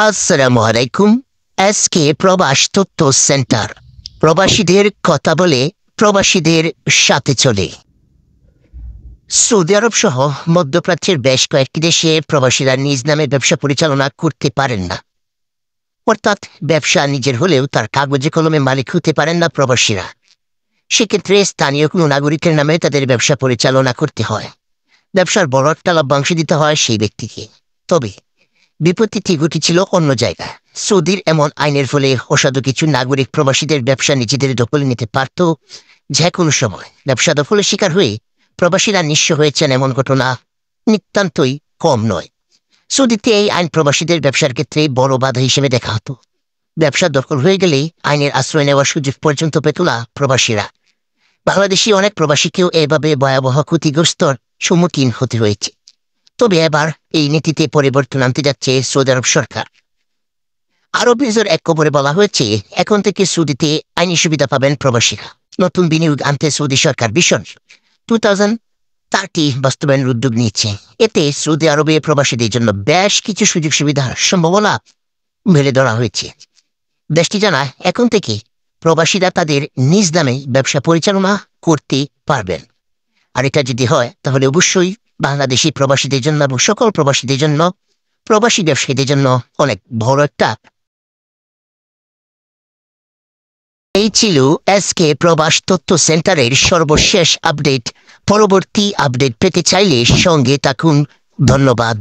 আসসালামু আলাইকুম। এসকে প্রবাস তথ্য সেন্টার প্রবাসীদের কথা বলে, প্রবাসীদের সাথে চলে। সৌদি আরব সহ মধ্যপ্রাচ্যের বেশ কয়েকটি দেশে প্রবাসীরা নিজ নামে ব্যবসা পরিচালনা করতে পারেন না। অর্থাৎ ব্যবসা নিজের হলেও তার কাগজে কলমে মালিক হতে পারেন না প্রবাসীরা। সেক্ষেত্রে স্থানীয় কোনো নাগরিকের নামে তাদের ব্যবসা পরিচালনা করতে হয়। ব্যবসার বড় একটা লভ্যাংশ দিতে হয় সেই ব্যক্তিকে। তবে বিপত্তিটি ঘটেছিল অন্য জায়গায়। সৌদির এমন আইনের ফলে অসাধু কিছু নাগরিক প্রবাসীদের ব্যবসা নিজেদের দখলে নিতে পারত। যে কোনো সময় ব্যবসা দখলের শিকার হয়ে প্রবাসীরা নিঃস্ব হয়েছেন এমন ঘটনা নিতান্তই কম নয়। সৌদিতে এই আইন প্রবাসীদের ব্যবসার ক্ষেত্রে বড় বাধা হিসেবে দেখা হতো। ব্যবসা দখল হয়ে গেলে আইনের আশ্রয় নেওয়ার সুযোগ পর্যন্ত পেত না প্রবাসীরা। বাংলাদেশি অনেক প্রবাসীকেও এভাবে ভয়াবহ ক্ষতিগ্রস্তর সম্মুখীন হতে হয়েছে। তবে এবার এই নীতিতে পরিবর্তন আনতে যাচ্ছে সৌদি আরব সরকার। আরব নিউজের এক খবরে বলা হয়েছে, এখন থেকে সৌদিতে আইনি সুবিধা পাবেন প্রবাসীরা। নতুন বিনিয়োগ আনতে সৌদি সরকার ভিশন 2030 বাস্তবায়নের উদ্যোগ নিয়েছে। এতে সৌদি আরবে প্রবাসীদের জন্য বেশ কিছু সুযোগ সুবিধার সম্ভাবনা মেলে ধরা হয়েছে। দেশটি জানায়, এখন থেকে প্রবাসীরা তাদের নিজ নামে ব্যবসা পরিচালনা করতে পারবেন। আর এটা যদি হয় তাহলে অবশ্যই বাংলাদেশি প্রবাসীদের জন্য এবং সকল প্রবাসীদের জন্য, প্রবাসী ব্যবসায়ীদের জন্য অনেক বড় একটা। এই ছিল এসকে প্রবাস তথ্য সেন্টারের সর্বশেষ আপডেট। পরবর্তী আপডেট পেতে চাইলে সঙ্গে থাকুন। ধন্যবাদ।